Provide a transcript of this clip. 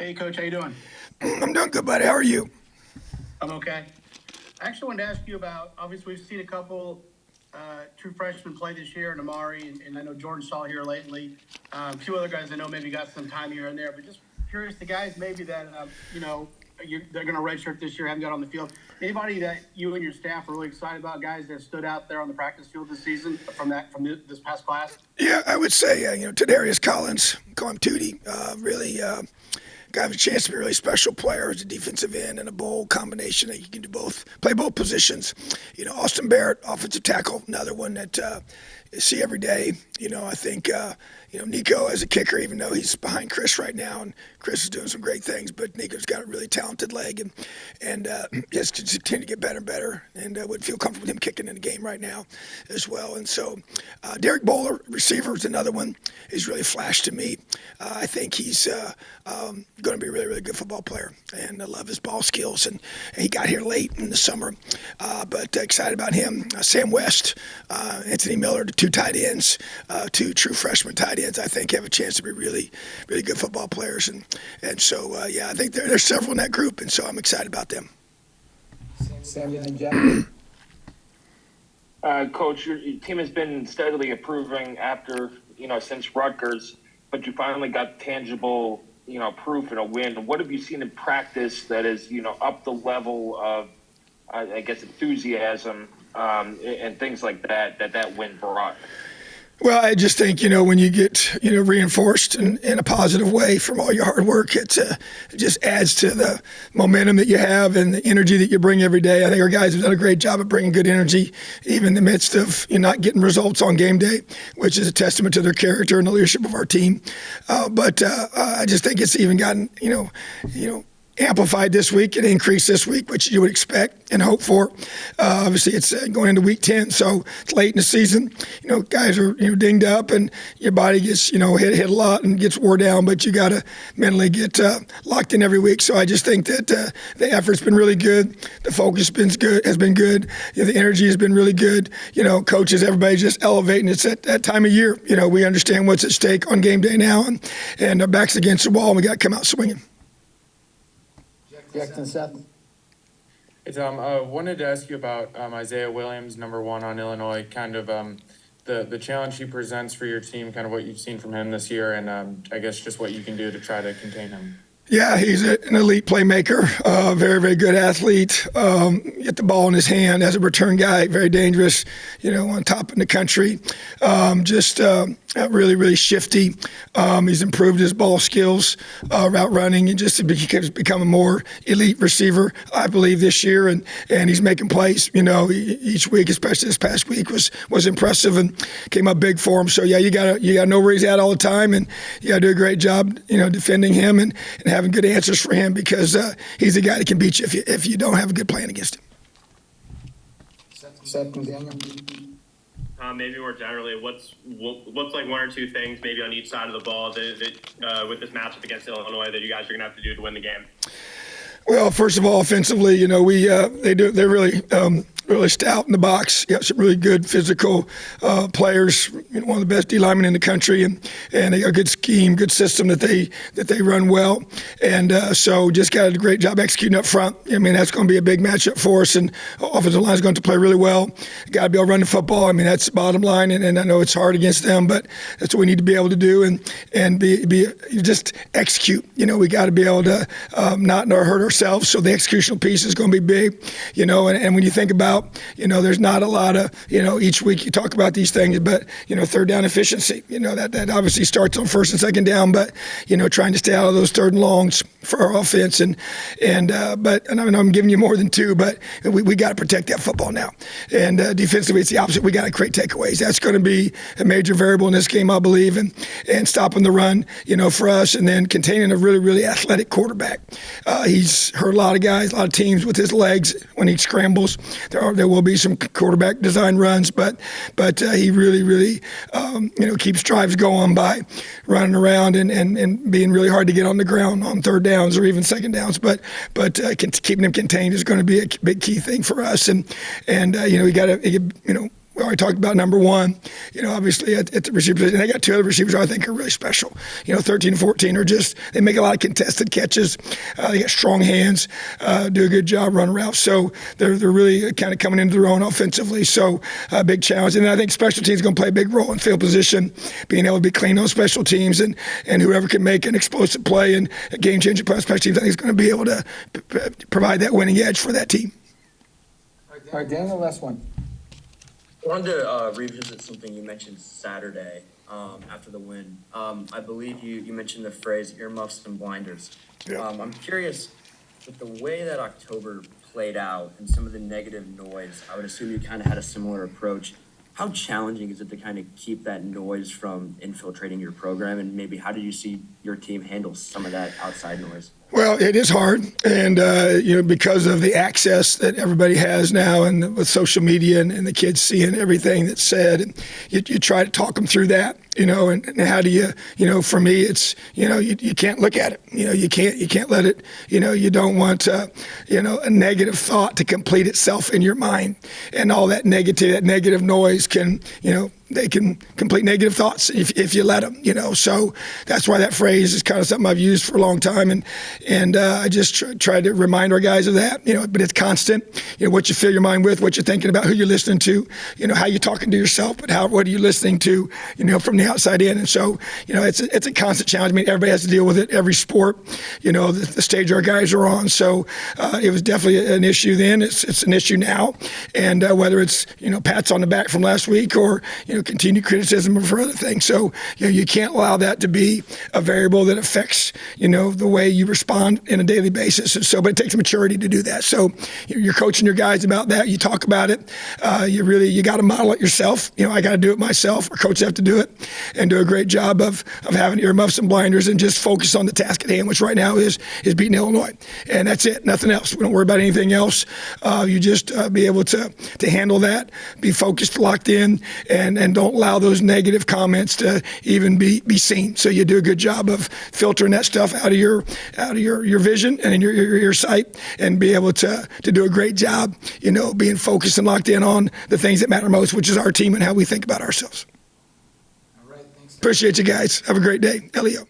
Hey, Coach, how you doing? I'm doing good, buddy. How are you? I'm okay. I actually wanted to ask you about. Obviously, we've seen a couple true freshmen play this year, and Amari, and I know Jordan Shaw here lately. Two other guys I know maybe got some time here and there, but just curious, the guys maybe that they're going to redshirt this year, haven't got on the field. Anybody that you and your staff are really excited about, guys that stood out there on the practice field this season this past class? Yeah, I would say, Tadarius Collins, call him Tootie, really got a chance to be a really special player as a defensive end and a bold combination that you can do both, play both positions. Austin Barrett, offensive tackle, another one that you see every day. I think, Nico as a kicker, even though he's behind Chris right now, and Chris is doing some great things, but Nico's got a really talented leg and just continue to get better and better, and would feel comfortable with him kicking in the game right now as well. And so Derek Bowler, receiver, is another one. He's really flashed to me. I think he's going to be a really, really good football player, and I love his ball skills. And he got here late in the summer, but excited about him. Sam West, Anthony Miller, the two tight ends, two true freshman tight ends, I think have a chance to be really, really good football players. And so, I think there's several in that group, and so I'm excited about them. Samuel and Jack. Coach, your team has been steadily improving since Rutgers, but you finally got tangible, proof in a win. What have you seen in practice that is, up the level of, enthusiasm and things like that win brought? Well, I just think, when you get, reinforced in a positive way from all your hard work, it just adds to the momentum that you have and the energy that you bring every day. I think our guys have done a great job of bringing good energy, even in the midst of not getting results on game day, which is a testament to their character and the leadership of our team. But I just think it's even gotten, amplified this week and increased this week, which you would expect and hope for. Obviously, it's going into week 10, so it's late in the season. Guys are dinged up, and your body gets hit a lot and gets wore down. But you got to mentally get locked in every week. So I just think that the effort's been really good. The focus has been good. The energy has been really good. Coaches, everybody's just elevating. It's at that time of year. We understand what's at stake on game day now, and our backs against the wall, and we got to come out swinging. Jackson Seth. Hey, Tom, wanted to ask you about Isaiah Williams, number one on Illinois, kind of the challenge he presents for your team, kind of what you've seen from him this year, and I guess just what you can do to try to contain him. Yeah, he's an elite playmaker, very, very good athlete. Get the ball in his hand as a return guy, very dangerous, on top in the country. Really, really shifty. He's improved his ball skills, route running, and just become a more elite receiver, I believe, this year. And he's making plays, each week, especially this past week was impressive and came up big for him. So, yeah, you got to know where he's at all the time, and you got to do a great job, defending him and having good answers for him, because he's a guy that can beat you if you don't have a good plan against him. Seth and Daniel. Maybe more generally, what's like one or two things maybe on each side of the ball that with this matchup against Illinois that you guys are going to have to do to win the game? Well, first of all, offensively, they're really stout in the box. You got some really good physical players. One of the best D linemen in the country, and they got a good scheme, good system that they run well. And so just got a great job executing up front. I mean, that's going to be a big matchup for us, and offensive line is going to play really well. Got to be able to run the football. I mean, that's the bottom line, and I know it's hard against them, but that's what we need to be able to do, and be just execute. We got to be able to not hurt ourselves. So the executional piece is going to be big. And when you think about, there's not a lot of, each week you talk about these things, but, third down efficiency, that obviously starts on first and second down, but, trying to stay out of those third and longs for our offense. But I know I'm giving you more than two, but we got to protect that football now. And defensively, it's the opposite. We got to create takeaways. That's going to be a major variable in this game, I believe, and stopping the run, for us, and then containing a really, really athletic quarterback. He's hurt a lot of guys, a lot of teams with his legs when he scrambles. There will be some quarterback design runs, but he really, really, keeps drives going by running around and being really hard to get on the ground on third downs or even second downs. But keeping him contained is going to be a big key thing for us. And we got to, We already talked about number one, obviously at the receiver position. They got two other receivers I think are really special. 13 and 14 are just, they make a lot of contested catches. They got strong hands, do a good job running routes. So they're really kind of coming into their own offensively. So a big challenge. And I think special teams is going to play a big role in field position, being able to be clean on special teams, and whoever can make an explosive play and a game-changing play on special teams, I think is going to be able to provide that winning edge for that team. All right, Daniel, last one. I wanted to revisit something you mentioned Saturday after the win. I believe you mentioned the phrase earmuffs and blinders. Yeah. I'm curious, with the way that October played out and some of the negative noise, I would assume you kind of had a similar approach. How challenging is it to kind of keep that noise from infiltrating your program? And maybe how did you see your team handle some of that outside noise? Well, it is hard, and because of the access that everybody has now, and with social media and the kids seeing everything that's said, and you try to talk them through that, and how do you, for me, it's, you can't look at it, you can't let it, you don't want, a negative thought to complete itself in your mind, and all that negative noise can, they can complete negative thoughts if you let them, So that's why that phrase is kind of something I've used for a long time, and I just try to remind our guys of that, But it's constant, what you fill your mind with, what you're thinking about, who you're listening to, how you're talking to yourself, but what are you listening to, from the outside in, and so it's a constant challenge. I mean, everybody has to deal with it. Every sport, the stage our guys are on. So it was definitely an issue then. It's an issue now, and whether it's pats on the back from last week or continued criticism for other things. So, you can't allow that to be a variable that affects, the way you respond in a daily basis. And so, but it takes maturity to do that. So you're coaching your guys about that. You talk about it. You got to model it yourself. I got to do it myself. Our coaches have to do it and do a great job of having earmuffs and blinders and just focus on the task at hand, which right now is beating Illinois. And that's it. Nothing else. We don't worry about anything else. You just be able to handle that, be focused, locked in, and don't allow those negative comments to even be seen. So you do a good job of filtering that stuff out of your vision and in your sight, and be able to do a great job, being focused and locked in on the things that matter most, which is our team and how we think about ourselves. All right, thanks. Appreciate you guys. Have a great day. Elio.